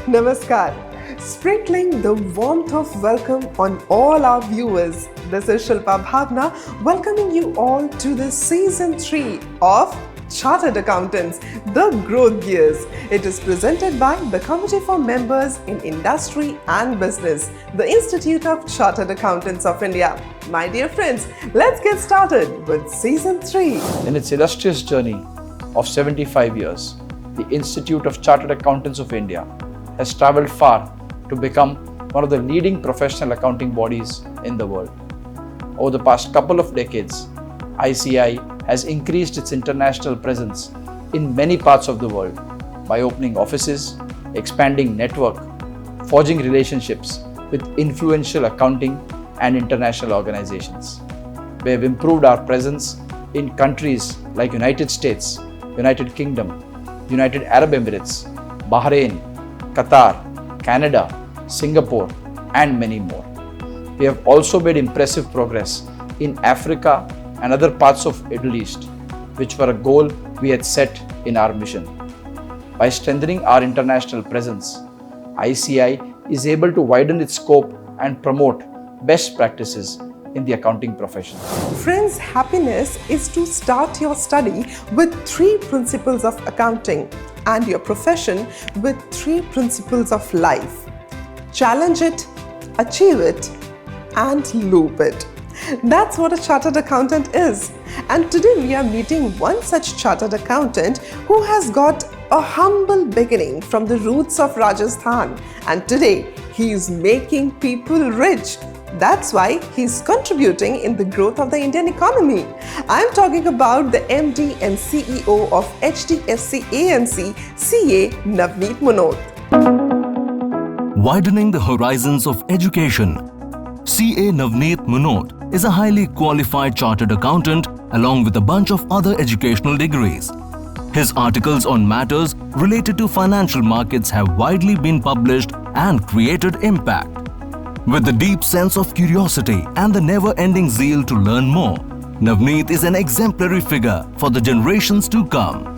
Namaskar. Sprinkling the warmth of welcome on all our viewers. This is Shilpa Bhawana welcoming you all to the season 3 of Chartered Accountants, The Growth Gears. It is presented by the Committee for Members in Industry and Business, the Institute of Chartered Accountants of India. My dear friends, let's get started with season 3. In its illustrious journey of 75 years, the Institute of Chartered Accountants of India has travelled far to become one of the leading professional accounting bodies in the world. Over the past couple of decades, ICAI has increased its international presence in many parts of the world by opening offices, expanding network, forging relationships with influential accounting and international organizations. We have improved our presence in countries like United States, United Kingdom, United Arab Emirates, Bahrain, Qatar, Canada, Singapore, and many more. We have also made impressive progress in Africa and other parts of Middle East, which were a goal we had set in our mission. By strengthening our international presence, ICAI is able to widen its scope and promote best practices in the accounting profession. Friends, happiness is to start your study with 3 principles of accounting and your profession with 3 principles of life. Challenge it, achieve it, and loop it. That's what a chartered accountant is. And today we are meeting one such chartered accountant who has got a humble beginning from the roots of Rajasthan. And today he is making people rich. That's why he's contributing in the growth of the Indian economy. I'm talking about the MD and CEO of HDFC AMC, CA Navneet Munot. Widening the horizons of education. CA Navneet Munot is a highly qualified chartered accountant along with a bunch of other educational degrees. His articles on matters related to financial markets have widely been published and created impact. With the deep sense of curiosity and the never-ending zeal to learn more, Navneet is an exemplary figure for the generations to come.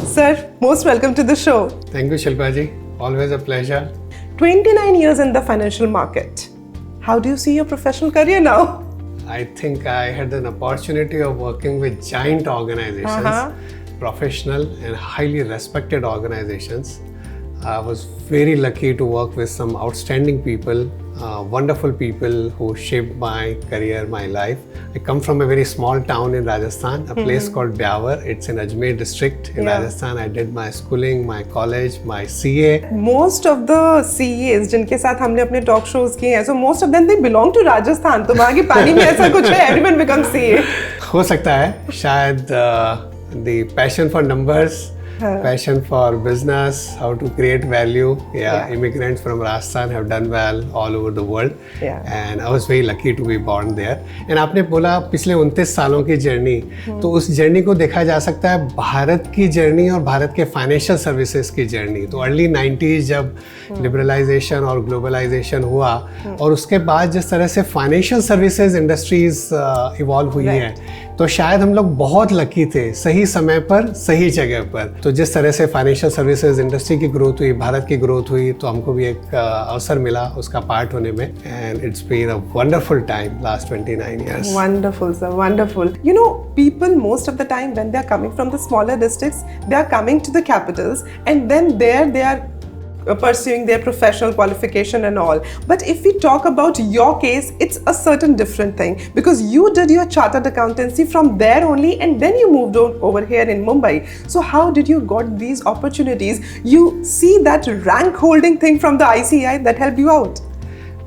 Sir, most welcome to the show. Thank you, Shilpa ji. Always a pleasure. 29 years in the financial market. How do you see your professional career now? I think I had an opportunity of working with giant organizations, professional and highly respected organizations. I was very lucky to work with some outstanding people, wonderful people who shaped my career, my life. I come from a very small town in Rajasthan, a place called Byawar. It's in Ajmer district in Rajasthan. I did my schooling, my college, my CA. Most of the CAs जिनके साथ हमने अपने talk shows किए हैं, so most of them they belong to Rajasthan. तो वहाँ के पानी में ऐसा कुछ है, everyone becomes CA. हो सकता है, शायद the passion for numbers, passion for business, how to create value. Immigrants from Rajasthan have done well all over the world. And I was very lucky to be born there. And आपने बोला पिछले 29 सालों की journey, तो उस journey को देखा जा सकता है भारत की जर्नी और भारत के फाइनेंशियल सर्विसेज की जर्नी. तो अर्ली 90s जब लिबरलाइजेशन और ग्लोबलाइजेशन हुआ और उसके बाद जिस तरह से फाइनेंशियल सर्विसेज इंडस्ट्रीज इवॉल्व हुई हैं, तो शायद हम लोग बहुत लकी थे सही समय पर सही जगह पर. तो जिस तरह से फाइनेंशियल सर्विसेज इंडस्ट्री की ग्रोथ हुई, भारत की ग्रोथ हुई, तो हमको भी एक अवसर मिला उसका पार्ट होने में. And it's been a wonderful time last 29 years. Wonderful, sir, wonderful. You know, people most of the time when they are coming from the smaller districts, they are coming to the capitals and then there they are pursuing their professional qualification and all. But if we talk about your case, it's a certain different thing because you did your chartered accountancy from there only and then you moved on over here in Mumbai. So how did you got these opportunities? You see that rank holding thing from the ICAI that helped you out?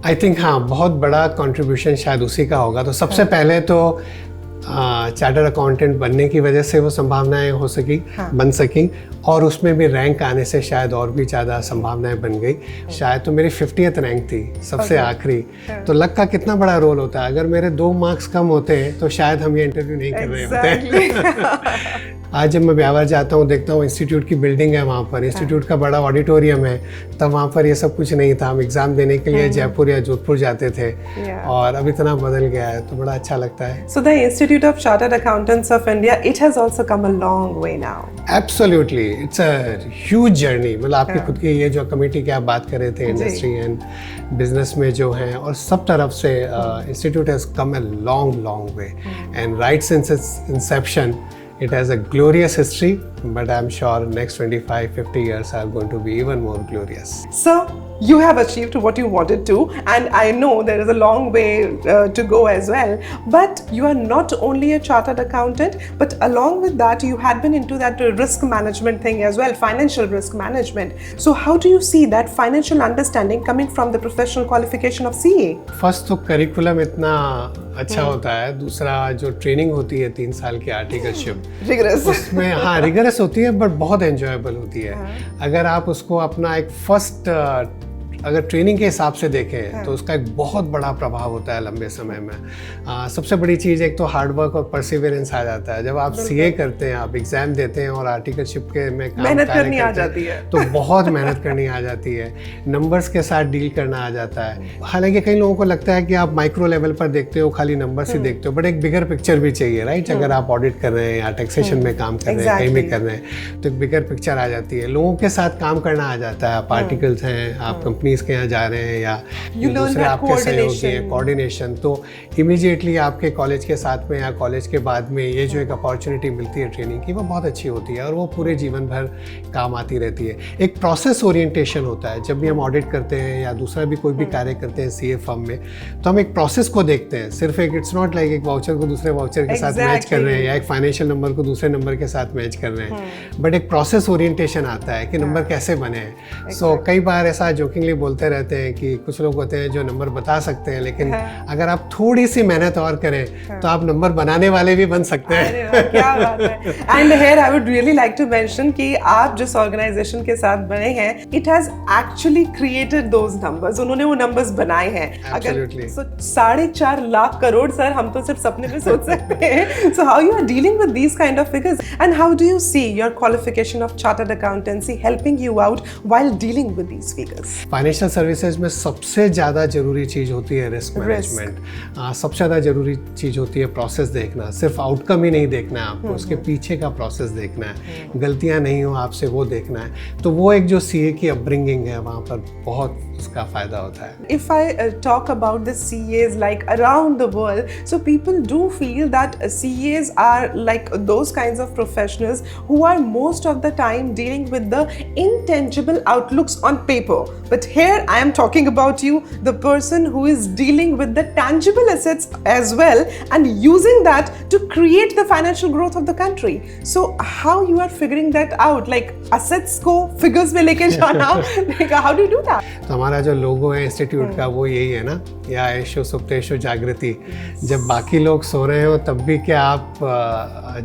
I think हाँ, बहुत बड़ा contribution शायद उसी का होगा. तो सबसे पहले तो चार्टर्ड अकाउंटेंट बनने की वजह से वो संभावनाएं हो सकी, बन सकी और उसमें भी रैंक आने से शायद और भी ज़्यादा संभावनाएं बन गई. शायद तो मेरी 50th रैंक थी, सबसे आखिरी. तो लक का कितना बड़ा रोल होता है. अगर मेरे 2 मार्क्स कम होते तो शायद हम ये इंटरव्यू नहीं कर रहे होते. आज जब मैं ब्यावर जाता हूँ, देखता हूँ इंस्टीट्यूट की बिल्डिंग है, वहाँ पर इंस्टीट्यूट का बड़ा ऑडिटोरियम है, तब वहाँ पर ये सब कुछ नहीं था। हम एग्जाम देने के लिए जयपुर या जोधपुर जाते थे, और अब इतना बदल गया है, तो बड़ा अच्छा लगता है। So the Institute of Chartered Accountants of India, it has also come a long way now. Absolutely, it's a huge journey. मतलब आपकी खुद की ये जो कमेटी की आप बात कर रहे थे, इंडस्ट्री एंड बिजनेस में जो हैं, और सब तरफ से institute has come a long way, and right since its inception it has a glorious history, but I'm sure next 25-50 years are going to be even more glorious. So you have achieved what you wanted to, and I know there is a long way to go as well, but you are not only a chartered accountant, but along with that you had been into that risk management thing as well, financial risk management. So how do you see that financial understanding coming from the professional qualification of CA? First तो curriculum इतना अच्छा होता है, दूसरा जो training होती है 3 साल की आर्टिकलशिप, रिगरस, उसमें हाँ रिगरस होती है, बट बहुत एंजॉयबल होती है। अगर आप उसको अपना एक फर्स्ट अगर ट्रेनिंग के हिसाब से देखें तो उसका एक बहुत बड़ा प्रभाव होता है लंबे समय में। सबसे बड़ी चीज़ एक तो हार्डवर्क और परसिवियरेंस आ जाता है। जब आप सीए करते हैं, आप एग्जाम देते हैं और आर्टिकलशिप के में मेहनत करनी आ जाती है, तो बहुत मेहनत करनी आ जाती है, नंबर्स के साथ डील करना आ जाता है। हालांकि कई लोगों को लगता है कि आप माइक्रो लेवल पर देखते हो, खाली नंबर्स ही देखते हो, बट एक बिगर पिक्चर भी चाहिए, राइट? अगर आप ऑडिट कर रहे हैं या टैक्सेशन में काम कर रहे हैं, कहीं भी कर रहे हैं, तो एक बिगर पिक्चर आ जाती है। लोगों के साथ काम करना आ जाता है। आप आर्टिकल्स हैं, आप कंपनीज के यहाँ जा रहे हैं, या दूसरे आपके सहयोगी हैं, कोऑर्डिनेशन, तो इमीडिएटली आपके कॉलेज के साथ में या कॉलेज के बाद में ये जो एक अपॉर्चुनिटी मिलती है ट्रेनिंग की, वो बहुत अच्छी होती है और वो पूरे जीवन भर काम आती रहती है। एक प्रोसेस ओरिएंटेशन होता है। जब भी हम ऑडिट करते हैं या दूसरा भी कोई भी कार्य करते हैं सीए फर्म में, तो हम एक प्रोसेस को देखते हैं। सिर्फ एक इट्स नॉट लाइक एक वाउचर को दूसरे वाउचर के साथ मैच कर रहे हैं या एक फाइनेंशियल नंबर को दूसरे नंबर के साथ मैच कर रहे हैं, बट एक प्रोसेस ओरिएंटेशन आता है कि नंबर कैसे बने हैं। सो कई बार ऐसा जोकिंगली बोलते रहते हैं कि कुछ लोग होते हैं जो नंबर बता सकते हैं, लेकिन अगर आप थोड़ी सी मेहनत और करें तो आप नंबर बनाने वाले भी बन सकते हैं। क्या बात है। And here I would really like to mention कि आप जिस ऑर्गेनाइजेशन के साथ बने हैं, it has actually created those numbers, उन्होंने वो नंबर्स बनाए हैं। अगर 4.5 लाख करोड़, सर हम तो सिर्फ सपने में सोच सकते हैं। So how you are dealing with these kind of figures, and how do you see your qualification of chartered accountancy helping you out while dealing with these figures? Financial services में सबसे ज़्यादा जरूरी चीज़ होती है रिस्क मैनेजमेंट। सबसे ज़्यादा जरूरी चीज़ होती है प्रोसेस देखना। सिर्फ आउटकम ही नहीं देखना है आपको, उसके पीछे का प्रोसेस देखना है, गलतियां नहीं हो आपसे वो देखना है। तो वो एक जो सीए की अपब्रिंगिंग है, वहाँ पर बहुत उसका फायदा होता है। If I talk about the CAs like around the world, so people do feel that CAs are like those kinds of professionals who are most of the time dealing with the intangible outlooks on paper. But here I am talking about you, the person who is dealing with the tangible assets as well and using that to create the financial growth of the country. So how you are figuring that out? Like assets को figures में लेके जाना, like how do you do that? तो हमारा जो लोगो है institute का वो यही है ना, या ऐशो सुप्तेशो जागृति। जब बाकी लोग सो रहे हो तब भी क्या आप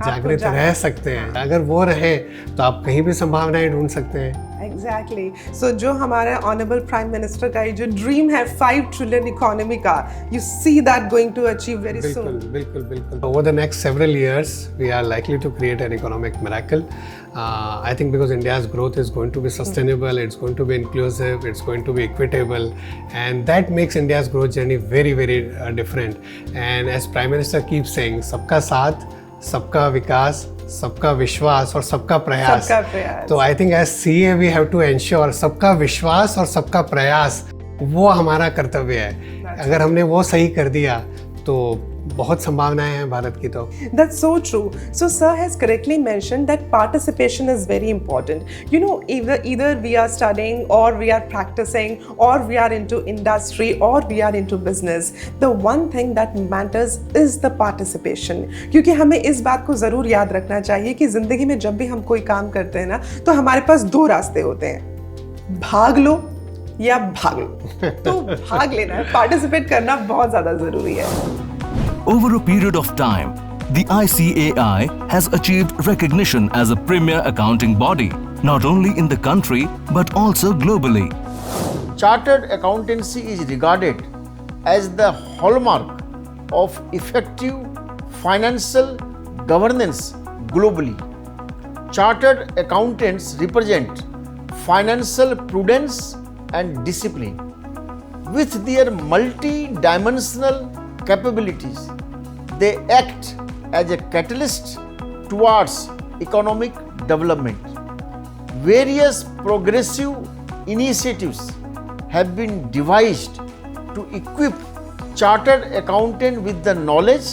जागृत रह सकते हैं? अगर वो रहे तो आप कहीं भी संभावनाएं ढूंढ सकते हैं। Exactly. So जो हमारे ऑनरेबल प्राइम मिनिस्टर का जो ड्रीम है 5 ट्रिलियन इकोनॉमी का, you see that going to achieve very soon. बिल्कुल। Over the next several years, we are likely to create an economic miracle. I think because India's growth is going to be sustainable, it's going to be inclusive, it's going to be equitable, and that makes India's growth journey very, very different. And as Prime Minister keeps saying, सबका साथ, सबका विकास, सबका विश्वास और सबका प्रयास। तो I think as CA we have to ensure सबका विश्वास और सबका प्रयास, वो हमारा कर्तव्य है। अगर हमने वो सही कर दिया तो बहुत संभावनाएं हैं भारत की। तो That's so true. So sir has correctly mentioned that participation is very important. You know, either we are studying or we are practicing or we are into industry or we are into business. The one thing that matters is the participation. क्योंकि हमें इस बात को जरूर याद रखना चाहिए कि जिंदगी में जब भी हम कोई काम करते हैं ना, तो हमारे पास 2 रास्ते होते हैं, भाग लो या भाग लो। तो भाग लेना है, पार्टिसिपेट करना बहुत ज्यादा जरूरी है। Over a period of time, the ICAI has achieved recognition as a premier accounting body, not only in the country but also globally. Chartered accountancy is regarded as the hallmark of effective financial governance globally. chartered accountants represent financial prudence and discipline. With their multi-dimensional capabilities, they act as a catalyst towards economic development. Various progressive initiatives have been devised to equip chartered accountant with the knowledge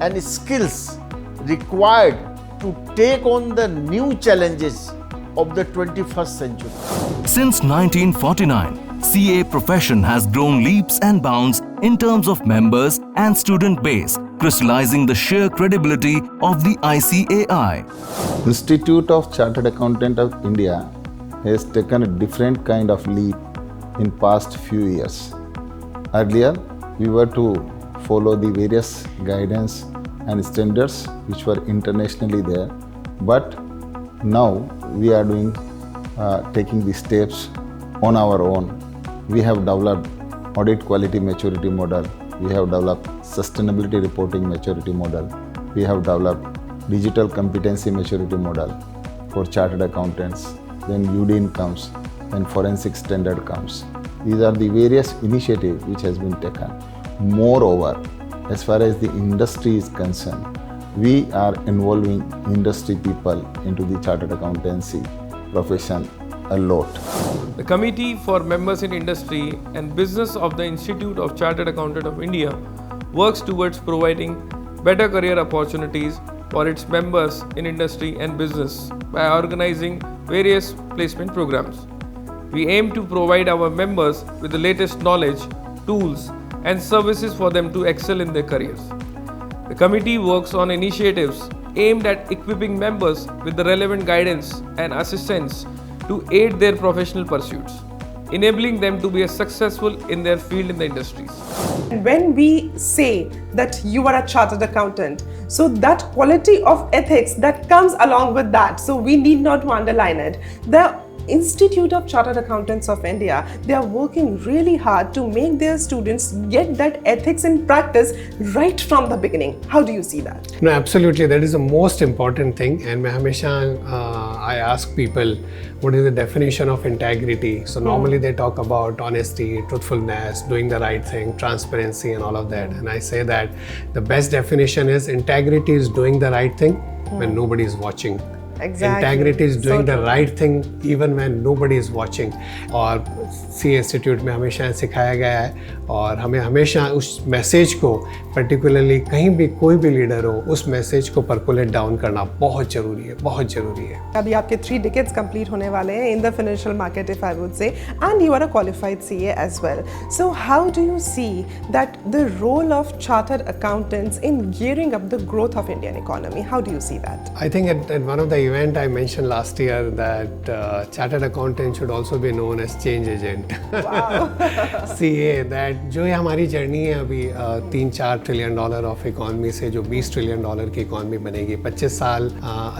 and skills required to take on the new challenges of the 21st century. Since 1949, CA profession has grown leaps and bounds in terms of members and student base, crystallizing the sheer credibility of the ICAI. Institute of Chartered Accountant of India has taken a different kind of leap in past few years. Earlier, we were to follow the various guidance and standards which were internationally there, but now we are taking the steps on our own. We have developed audit quality maturity model, we have developed sustainability reporting maturity model, we have developed digital competency maturity model for chartered accountants, then UDIN comes, then forensic standard comes. These are the various initiatives which has been taken. Moreover, as far as the industry is concerned, we are involving industry people into the chartered accountancy profession a lot. The Committee for Members in Industry and Business of the Institute of Chartered Accountant of India works towards providing better career opportunities for its members in industry and business by organizing various placement programs. We aim to provide our members with the latest knowledge, tools, and services for them to excel in their careers. The committee works on initiatives aimed at equipping members with the relevant guidance and assistance to aid their professional pursuits, enabling them to be successful in their field in the industries. When we say that you are a chartered accountant, so that quality of ethics that comes along with that, so we need not to underline it. The Institute of Chartered Accountants of India, they are working really hard to make their students get that ethics in practice right from the beginning. How do you see that? No, absolutely. That is the most important thing. And I ask people, what is the definition of integrity? So normally they talk about honesty, truthfulness, doing the right thing, transparency and all of that. And I say that the best definition is integrity is doing the right thing when nobody is watching. Exactly. Integrity is doing the right thing even when nobody is watching. और सी institute में हमेशा सिखाया गया है और हमें हमेशा उस मैसेज को पर्टिकुलरली कहीं भी कोई भी लीडर हो उस मैसेज को परकोलेट डाउन करना बहुत ज़रूरी है, बहुत ज़रूरी है. अभी आपके 3 decades कंप्लीट होने वाले हैं in the financial market, if I would say, and you are a qualified CA as well. So how do you see that the role of chartered accountants in gearing up the growth of Indian economy? How do you see that? I think at one of the event I mentioned last year that chartered accountant should also be known as change agent. Wow. CA, that जो ये हमारी journey है अभी 3-4 trillion dollar of economy से जो 20 trillion dollar की economy बनेगी 25 साल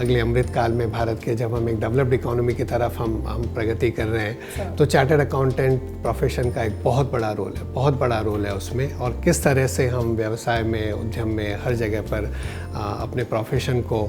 अगले अमृत काल में भारत के जब हम एक डेवलप्ड इकोनॉमी की तरफ हम प्रगति कर रहे हैं तो चार्टर्ड अकाउंटेंट प्रोफेशन का एक बहुत बड़ा रोल है उसमें और किस तरह से हम व्यवसाय में उद्यम में हर जगह पर अपने प्रोफेशन को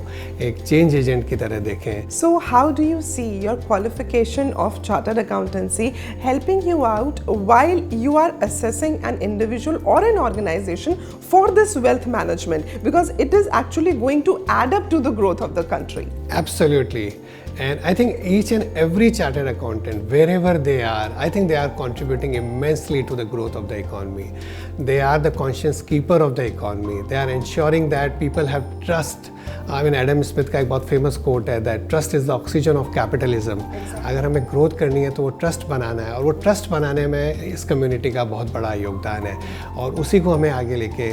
एक चेंज एजेंट की तरह देखें. So how do you see your qualification of chartered accountancy helping you out while you are assessing an individual or an organization for this wealth management, because it is actually going to add up to the growth of the country? Absolutely. And I think each and every chartered accountant, wherever they are, I think they are contributing immensely to the growth of the economy. They are the conscience keeper of the economy. They are ensuring that people have trust. I mean, Adam Smith का एक बहुत famous quote है that trust is the oxygen of capitalism. अगर हमें growth करनी है तो वो trust बनाना है और वो trust बनाने में इस community का बहुत बड़ा योगदान है और उसी को हमें आगे लेके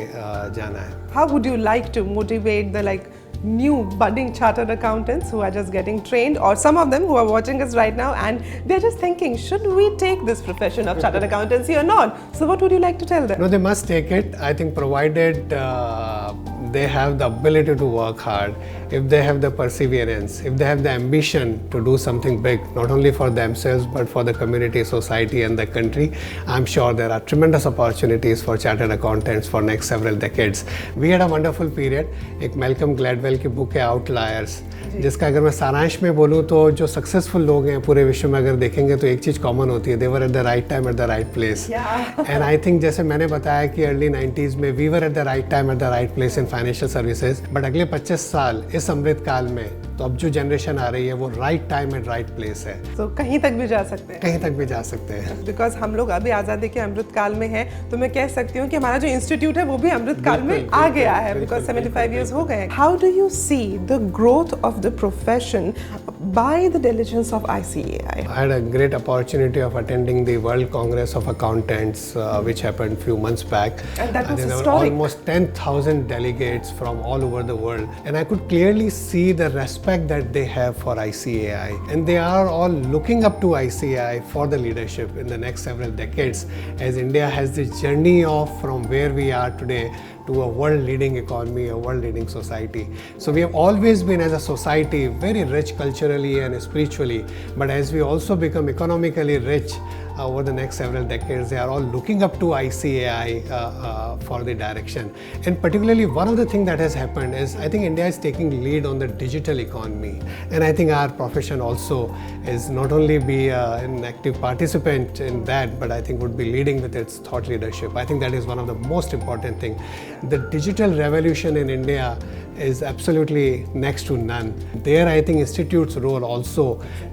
जाना है. How would you like to motivate the new budding chartered accountants who are just getting trained, or some of them who are watching us right now and they're just thinking, should we take this profession of chartered accountancy or not? So what would you like to tell them? No, they must take it. I think provided if they have the ability to work hard, if they have the perseverance, if they have the ambition to do something big, not only for themselves but for the community, society and the country, I'm sure there are tremendous opportunities for chartered accountants for next several decades. We had a wonderful period. एक Malcolm Gladwell की book है Outliers, जिसका अगर मैं सारांश में बोलूँ तो जो सक्सेसफुल लोग हैं पूरे विश्व में अगर देखेंगे तो एक चीज़ कॉमन होती है, they were at the right time at the right place. And I think जैसे मैंने बताया कि early 90s में we were at the right time at the right place in financial services, but अगले 25 साल इस अमृत काल में तो अब जो जनरेशन आ रही है वो right time and right place है. तो कहीं तक भी जा सकते हैं. कहीं तक भी जा सकते हैं. बिकॉज हम लोग अभी आज़ादी के अमृत काल में हैं, तो मैं कह सकती हूँ कि हमारा जो इंस्टीट्यूट है वो भी अमृत काल में आ गया है, बिकॉज 75 years हो गए. How do you see the growth of the profession by the diligence of ICAI? I had a great opportunity of attending the World Congress of Accountants, which happened few months back. And that was there historic. were almost 10,000 delegates from all over the world. And I could clearly see the respect that they have for ICAI. And they are all looking up to ICAI for the leadership in the next several decades, as India has this journey of from where we are today to a world leading economy, a world leading society. So we have always been as a society very rich culturally and spiritually, but as we also become economically rich over the next several decades, they are all looking up to ICAI for the direction. And particularly one of the things that has happened is I think India is taking lead on the digital economy, and I think our profession also is not only be an active participant in that, but I think would be leading with its thought leadership. I think that is one of the most important things. The digital revolution in India is absolutely next to none. There I think Institute's role also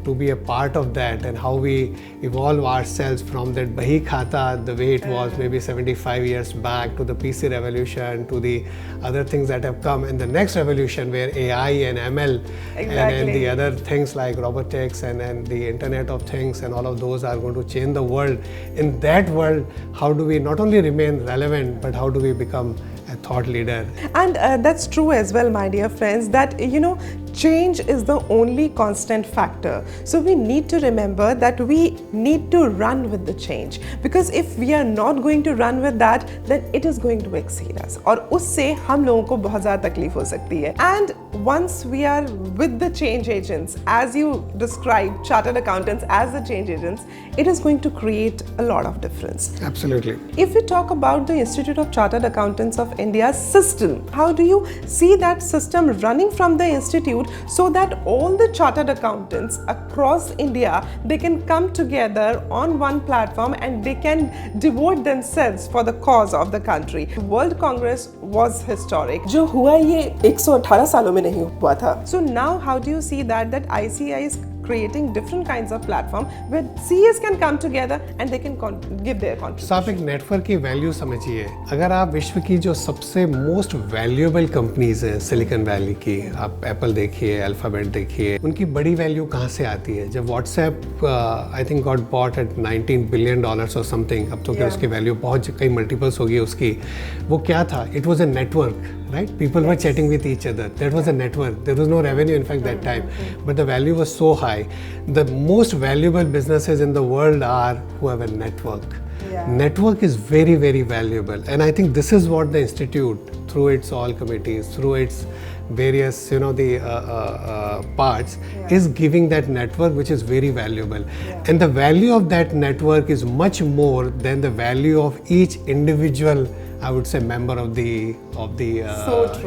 to be a part of that, and how we evolve ourselves from that Bahi Khata, the way it was maybe 75 years back, to the PC revolution, to the other things that have come, and the next revolution where AI and ML and the other things like robotics and the Internet of Things and all of those are going to change the world. In that world, how do we not only remain relevant, but how do we become a thought leader? And that's true as well, my dear friends, that change is the only constant factor. So we need to remember that we need to run with the change, because if we are not going to run with that, then it is going to exceed us, और उससे हम लोगों को बहुत ज़्यादा तकलीफ हो सकती है. And once we are with the change agents, as you described, chartered accountants as the change agents, it is going to create a lot of difference. Absolutely. If we talk about the Institute of Chartered Accountants of India's system, how do you see that system running from the institute so that all the chartered accountants across India, they can come together on one platform and they can devote themselves for the cause of the country? World Congress was historic. जो हुआ ये 118 सालों में नहीं हुआ था. So now how do you see that ICAI is creating different kinds of platform where CAs can come together and they can give their contribution? So आप एक नेटवर्क की वैल्यू समझिए. अगर आप विश्व की जो सबसे मोस्ट वैल्यूएबल कंपनीज हैं सिलिकॉन वैली की, आप एप्पल देखिए, अल्फाबेट देखिए, उनकी बड़ी वैल्यू कहाँ से आती है? जब WhatsApp I think got bought at $19 billion और समथिंग, अब तो क्या उसकी वैल्यू बहुत कई मल्टीपल्स होगी उसकी. वो क्या था? It was a network. Right? People were chatting with each other. That was a network. There was no revenue, in fact, that time. But the value was so high. The most valuable businesses in the world are who have a network. Network is very, very valuable. And I think this is what the Institute, through its all committees, through its various, parts, is giving that network, which is very valuable. And the value of that network is much more than the value of each individual, I would say, member of the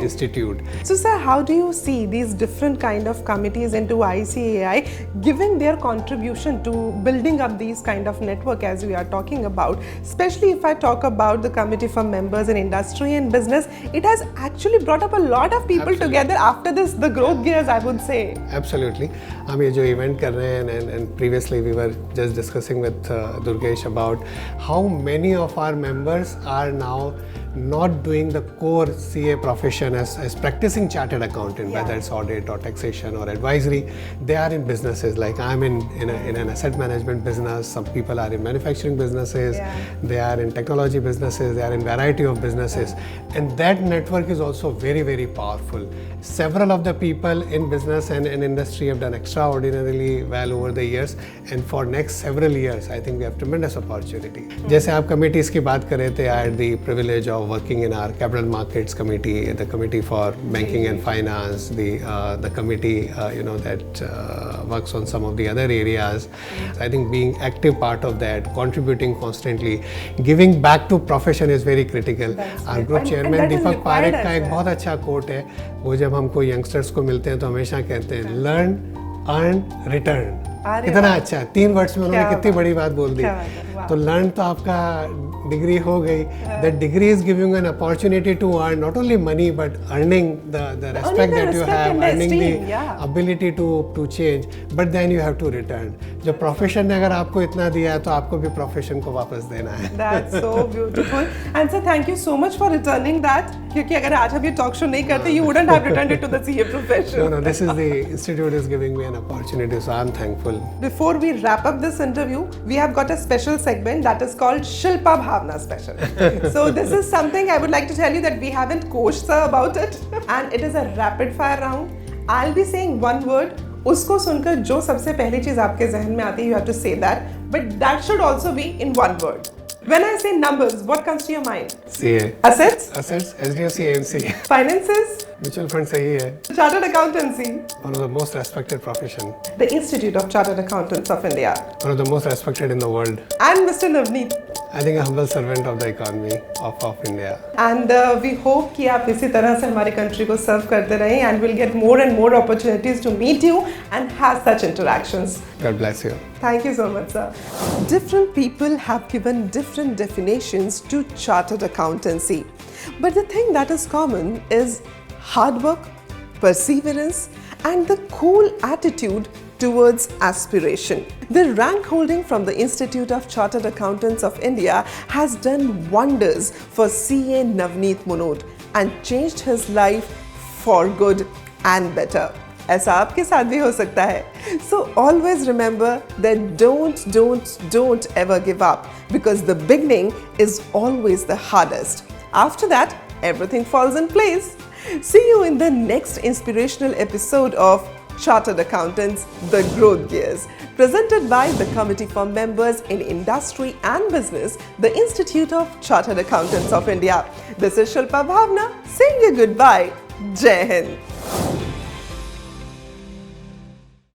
institute. So sir, how do you see these different kind of committees into ICAI giving their contribution to building up these kind of network as we are talking about? Especially if I talk about the committee for members in industry and business, it has actually brought up a lot of people together after this, the growth gears, I would say. Absolutely. हम ये जो event कर रहे हैं, and previously we were just discussing with Durgesh about how many of our members are now not doing the core CA profession as practicing chartered accountant, whether it's audit or taxation or advisory. They are in businesses. Like I'm in an asset management business. Some people are in manufacturing businesses. They are in technology businesses. They are in variety of businesses. And that network is also very, very powerful. Several of the people in business and in industry have done extraordinarily well over the years. And for next several years, I think we have tremendous opportunity. जैसे आप committees की बात कर रहे थे, I had the privilege privilege of working in our capital markets committee, the committee for banking and finance, the committee that works on some of the other areas. I think being active part of that, contributing constantly, giving back to profession is very critical. Our group chairman Deepak Parekh का एक बहुत अच्छा quote है, वो जब हमको youngsters को मिलते हैं तो हमेशा कहते हैं learn, earn, return. कितना अच्छा है, 3 वर्ड्स में उन्होंने कितनी बड़ी बात बोल दी. तो लर्न तो आपका डिग्री हो गई. That degree is giving an opportunity to earn not only money but earning the respect that you have, earning the ability to change, but then you have to return. जो profession ने अगर आपको इतना दिया है तो आपको भी प्रोफेशन को वापस देना है. That's so beautiful and sir thank you so much for returning that, क्योंकि अगर आज हम ये टॉक शो नहीं करते you wouldn't have returned it to the CA profession. No this is the institute is giving me an opportunity, so I am thankful. Before we wrap up this interview, we have got a special segment that is called Shilpa Bhawana Special. So this is something I would like to tell you that we haven't coached sir about it, and it is a rapid fire round. I'll be saying one word. उसको सुनकर जो सबसे पहली चीज आपके जहन में आती है, you have to say that, but that should also be in one word. When I say numbers, what comes to your mind? CA. Assets? Assets, HDFC AMC. Finances? Mutual fund सही है. Chartered accountancy? One of the most respected profession. The Institute of Chartered Accountants of India? One of the most respected in the world. And Mr. Navneet? I think a humble servant of the economy of India. And we hope कि आप इसी तरह से हमारी country को serve करते रहें, and we'll get more and more opportunities to meet you and have such interactions. God bless you. Thank you so much, sir. Different people have given different definitions to chartered accountancy, but the thing that is common is hard work, perseverance, and the cool attitude towards aspiration. The rank holding from the Institute of Chartered Accountants of India has done wonders for CA Navneet Munot and changed his life for good and better. ऐसा आपके साथ भी हो सकता है. So always remember that don't ever give up, because the beginning is always the hardest. After that, everything falls in place. See you in the next inspirational episode of Chartered Accountants, The Growth Gears, presented by the Committee for Members in Industry and Business, the Institute of Chartered Accountants of India. This is Shilpa Bhawana saying you goodbye. Jai Hind.